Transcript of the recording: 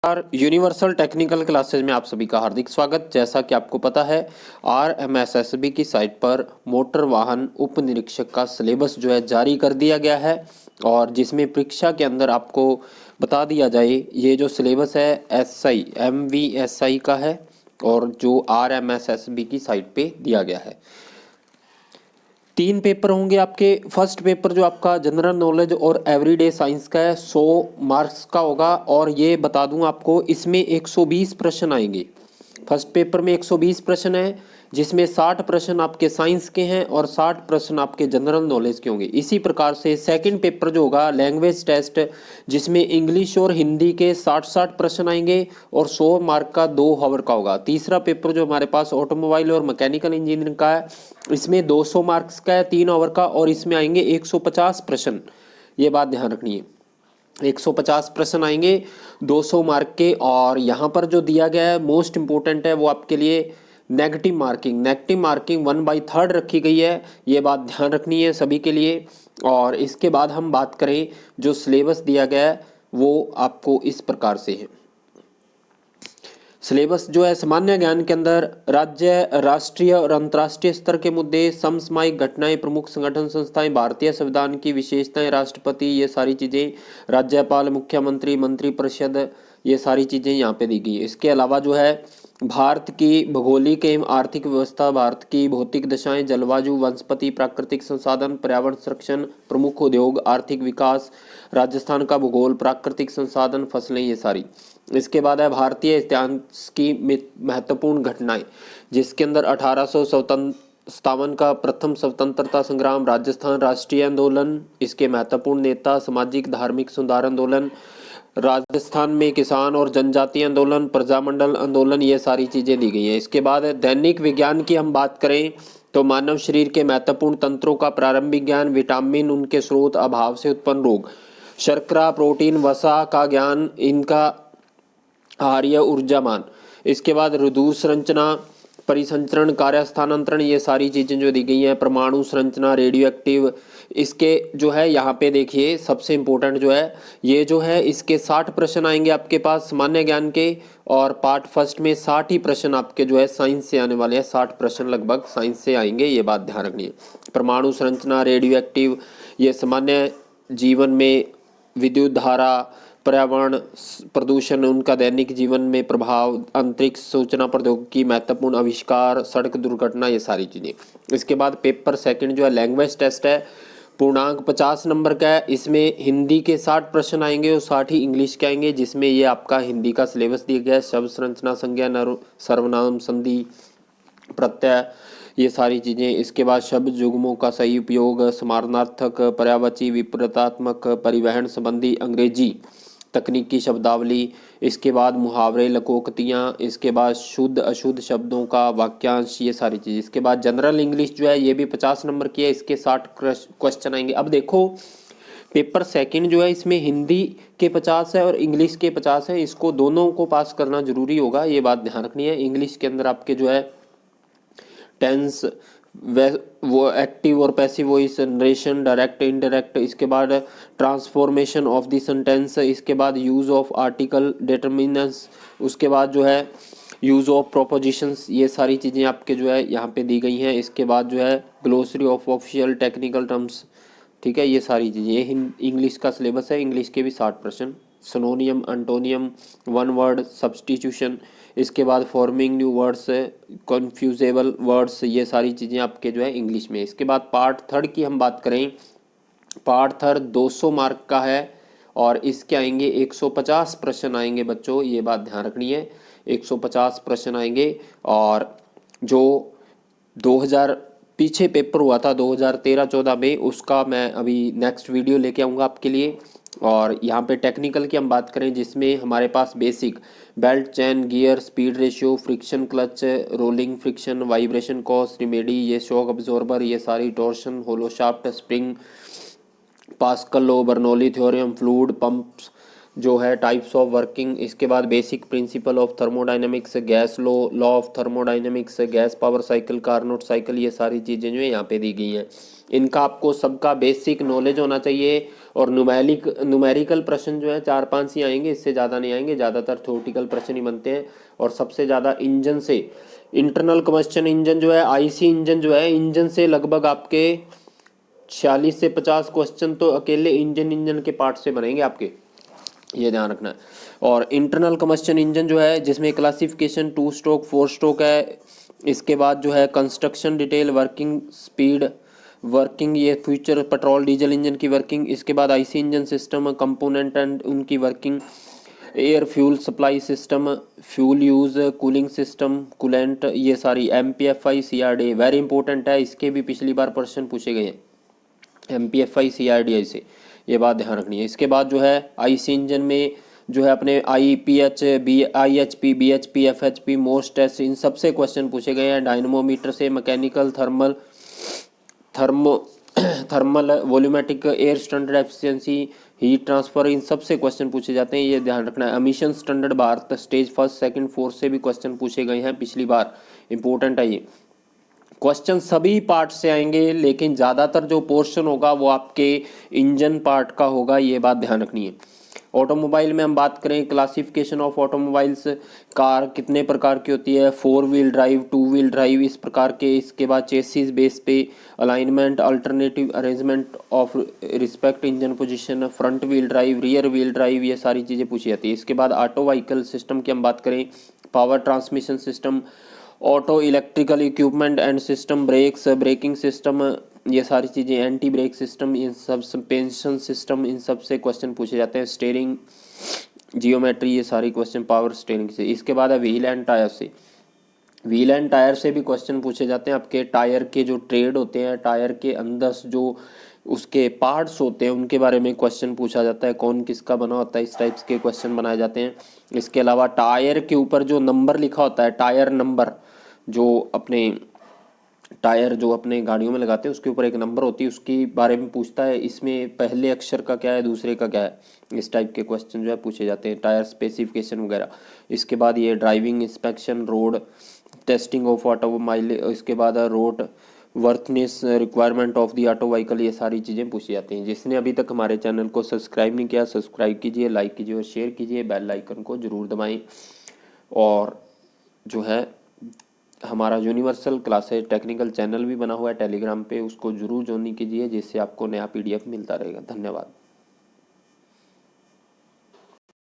Universal technical classes में आप सभी का हार्दिक स्वागत। जैसा कि आपको पता है, RMSSB की साइट पर मोटर वाहन उप निरीक्षक का सिलेबस जो है जारी कर दिया गया है और जिसमें परीक्षा के अंदर आपको बता दिया जाए ये जो सिलेबस है SI MVSI का है और जो RMSSB की साइट पे दिया गया है। 3 पेपर होंगे आपके। फर्स्ट पेपर जो आपका जनरल नॉलेज और एवरीडे साइंस का है 100 मार्क्स का होगा और ये बता दूं आपको इसमें 120 प्रश्न आएंगे। फर्स्ट पेपर में 120 प्रश्न है जिसमें 60 प्रश्न आपके साइंस के हैं और 60 प्रश्न आपके जनरल नॉलेज के होंगे। इसी प्रकार से सेकंड पेपर जो होगा लैंग्वेज टेस्ट, जिसमें इंग्लिश और हिंदी के 60-60 प्रश्न आएंगे और 100 मार्क का 2 हावर का होगा। तीसरा पेपर जो हमारे पास ऑटोमोबाइल और मैकेनिकल इंजीनियरिंग का है, इसमें 200 मार्क्स का है 3 ओवर का और इसमें आएंगे 150 प्रश्न। ये बात ध्यान रखनी है, 150 प्रश्न आएंगे 200 मार्क के। और यहाँ पर जो दिया गया है मोस्ट इंपोर्टेंट है वो आपके लिए नेगेटिव मार्किंग 1/3 रखी गई है। ये बात ध्यान रखनी है सभी के लिए। और इसके बाद हम बात करें जो सिलेबस दिया गया है वो आपको इस प्रकार से है। सिलेबस जो है सामान्य ज्ञान के अंदर राज्य, राष्ट्रीय और अंतर्राष्ट्रीय स्तर के मुद्दे, समसामयिक घटनाएं, प्रमुख संगठन संस्थाएं, भारतीय संविधान की विशेषताएं, राष्ट्रपति, ये सारी चीज़ें, राज्यपाल, मुख्यमंत्री, मंत्रिपरिषद, ये सारी चीज़ें यहाँ पे दी गई है। इसके अलावा जो है भारत की भौगोलिक एवं आर्थिक व्यवस्था, भारत की भौतिक दशाएं, जलवायु, वनस्पति, प्राकृतिक संसाधन, पर्यावरण संरक्षण, प्रमुख उद्योग, आर्थिक विकास, राजस्थान का भूगोल, प्राकृतिक संसाधन, फसलें, ये सारी। इसके बाद है भारतीय इतिहास की महत्वपूर्ण घटनाएं, जिसके अंदर 1857 का प्रथम स्वतंत्रता संग्राम, राजस्थान राष्ट्रीय आंदोलन, इसके महत्वपूर्ण नेता, सामाजिक धार्मिक सुधार आंदोलन, राजस्थान में किसान और जनजाति आंदोलन, प्रजामंडल आंदोलन, ये सारी चीज़ें दी गई हैं। इसके बाद दैनिक विज्ञान की हम बात करें तो मानव शरीर के महत्वपूर्ण तंत्रों का प्रारंभिक ज्ञान, विटामिन, उनके स्रोत, अभाव से उत्पन्न रोग, शर्करा, प्रोटीन, वसा का ज्ञान, इनका आहार्य ऊर्जामान। इसके बाद रुधिर संरचना, परिसंचरण, कार्य स्थानांतरण, ये सारी चीज़ें जो दी गई हैं, परमाणु संरचना, रेडियो एक्टिव। इसके जो है यहाँ पे देखिए सबसे इम्पोर्टेंट जो है ये जो है इसके 60 प्रश्न आएंगे आपके पास सामान्य ज्ञान के और पार्ट फर्स्ट में 60 ही प्रश्न आपके जो है साइंस से आने वाले हैं। 60 प्रश्न लगभग साइंस से आएंगे, ये बात ध्यान रखनी है। परमाणु संरचना, रेडियो एक्टिव, ये सामान्य जीवन में विद्युत धारा, पर्यावरण प्रदूषण, उनका दैनिक जीवन में प्रभाव, अंतरिक्ष, सूचना प्रौद्योगिकी, महत्वपूर्ण आविष्कार, सड़क दुर्घटना, ये सारी चीज़ें। इसके बाद पेपर सेकंड जो है लैंग्वेज टेस्ट है, पूर्णांक 50 नंबर का है। इसमें हिंदी के 60 प्रश्न आएंगे और 60 ही इंग्लिश के आएंगे, जिसमें ये आपका हिंदी का सिलेबस दिया गया है। शब्द संरचना, संज्ञा, सर्वनाम, संधि, प्रत्यय, ये सारी चीज़ें। इसके बाद शब्द युग्मों का सही उपयोग, समानार्थक, पर्यायवाची, विपरीतात्मक, परिवहन संबंधी, अंग्रेजी तकनीकी शब्दावली। इसके बाद मुहावरे, लकोक्तियाँ। इसके बाद शुद्ध अशुद्ध शब्दों का वाक्यांश, ये सारी चीज़। इसके बाद जनरल इंग्लिश जो है ये भी 50 नंबर की है, इसके 60 क्वेश्चन आएंगे। अब देखो पेपर सेकंड जो है इसमें हिंदी के 50 है और इंग्लिश के 50 है, इसको दोनों को पास करना जरूरी होगा, ये बात ध्यान रखनी है। इंग्लिश के अंदर आपके जो है टेंस, वो एक्टिव और passive voice, narration, direct, indirect. इसके बाद ट्रांसफॉर्मेशन ऑफ द सेंटेंस। इसके बाद यूज़ ऑफ आर्टिकल, डिटर्मिनेंट्स। उसके बाद जो है यूज़ ऑफ प्रोपोजिशंस, ये सारी चीज़ें आपके जो है यहाँ पे दी गई हैं। इसके बाद जो है glossary of official technical terms, ठीक है, ये सारी चीज़ें। ये इंग्लिश का सिलेबस है, इंग्लिश के भी 60 प्रश्न। Synonym, antonym, one word substitution. इसके बाद forming new words, confusable words, ये सारी चीज़ें आपके जो है इंग्लिश में। इसके बाद पार्ट थर्ड की हम बात करें, पार्ट थर्ड 200 मार्क का है और इसके आएंगे 150 प्रश्न आएंगे बच्चों, ये बात ध्यान रखनी है। 150 प्रश्न आएंगे और जो 2000 पीछे पेपर हुआ था 2013-14 में, उसका मैं अभी नेक्स्ट वीडियो लेके आऊँगा आपके लिए। और यहाँ पे टेक्निकल की हम बात करें जिसमें हमारे पास basic belt, chain, gear, speed ratio, friction clutch, rolling friction, vibration cause, remedy, ये शॉक अब्जॉर्बर, ये सारी torsion, hollow shaft, spring, Pascal law, Bernoulli theorem, fluid pumps, जो है टाइप्स ऑफ वर्किंग, इसके बाद basic principle of thermodynamics, gas law of thermodynamics, gas power cycle, Carnot cycle, ये सारी चीज़ें जो है यहाँ पे दी गई हैं। इनका आपको सबका बेसिक नॉलेज होना चाहिए। और न्यूमेरिकल प्रश्न जो है 4-5 ही आएंगे, इससे ज़्यादा नहीं आएंगे, ज़्यादातर थ्योरेटिकल प्रश्न ही बनते हैं। और सबसे ज़्यादा इंजन से, इंटरनल कम्बस्चन इंजन जो है, आईसी इंजन जो है, इंजन से लगभग आपके 46 से 50 क्वेश्चन तो अकेले इंजन के पार्ट से बनेंगे आपके, ये ध्यान रखना है। और इंटरनल कम्बस्चन इंजन जो है जिसमें क्लासिफिकेशन 2 स्ट्रोक 4 स्ट्रोक है, इसके बाद जो है construction detail, working speed, working ये फ्यूचर पेट्रोल डीजल इंजन की वर्किंग, इसके बाद IC engine system component and उनकी working, air fuel supply system, fuel use, cooling system, coolant, ये सारी MPFI CRD वेरी इंपॉर्टेंट है, इसके भी पिछली बार क्वेश्चन पूछे गए हैं MPFI CRDI से, ये बात ध्यान रखनी है। इसके बाद जो है आईसी इंजन में जो है अपने IPH IHP BHP FHP most test, इन सब से क्वेश्चन पूछे गए हैं। डायनमोमीटर से, mechanical thermal volumetric, air standard efficiency, heat transfer, इन सब से क्वेश्चन पूछे जाते हैं, ये ध्यान रखना है। एमिशन स्टैंडर्ड भारत स्टेज 1, 2, 4 से भी क्वेश्चन पूछे गए हैं पिछली बार, इंपॉर्टेंट है ये। क्वेश्चन सभी पार्ट से आएंगे, लेकिन ज़्यादातर जो पोर्शन होगा वो आपके इंजन पार्ट का होगा, ये बात ध्यान रखनी है। ऑटोमोबाइल में हम बात करें, क्लासिफिकेशन ऑफ ऑटोमोबाइल्स, कार कितने प्रकार की होती है, 4 व्हील ड्राइव, 2 व्हील ड्राइव, इस प्रकार के। इसके बाद चेसिस बेस पे alignment, alternative arrangement of respect engine position, front wheel drive, rear wheel drive, ये सारी चीज़ें पूछी जाती है। इसके बाद ऑटो व्हीकल सिस्टम की हम बात करें, power transmission system, auto electrical equipment and system, brakes, braking system, ये सारी चीज़ें, एंटी ब्रेक सिस्टम, इन सब, सस्पेंशन सिस्टम, इन सब से क्वेश्चन पूछे जाते हैं। स्टीयरिंग, जियोमेट्री, ये सारी क्वेश्चन पावर स्टीयरिंग से। इसके बाद है व्हील एंड टायर से, व्हील एंड टायर से भी क्वेश्चन पूछे जाते हैं। आपके टायर के जो ट्रेड होते हैं, टायर के अंदर जो उसके पार्ट्स होते हैं, उनके बारे में क्वेश्चन पूछा जाता है, कौन किसका बना होता है, इस टाइप्स के क्वेश्चन बनाए जाते हैं। इसके अलावा टायर के ऊपर जो नंबर लिखा होता है, टायर नंबर, जो अपने टायर जो अपने गाड़ियों में लगाते हैं उसके ऊपर एक नंबर होती है, उसके बारे में पूछता है, इसमें पहले अक्षर का क्या है, दूसरे का क्या है, इस टाइप के क्वेश्चन जो है पूछे जाते हैं, टायर स्पेसिफिकेशन वगैरह। इसके बाद ये driving inspection, road testing of automobile, इसके बाद road वर्थनेस, requirement of the auto vehicle, ये सारी चीज़ें पूछी जाती हैं। जिसने अभी तक हमारे चैनल को सब्सक्राइब नहीं किया, सब्सक्राइब कीजिए, लाइक कीजिए और शेयर कीजिए, बेल आइकन को जरूर दबाएं। और जो है हमारा यूनिवर्सल क्लासेज टेक्निकल चैनल भी बना हुआ है टेलीग्राम पे, उसको जरूर ज्वाइन कीजिए, जिससे आपको नया PDF मिलता रहेगा। धन्यवाद।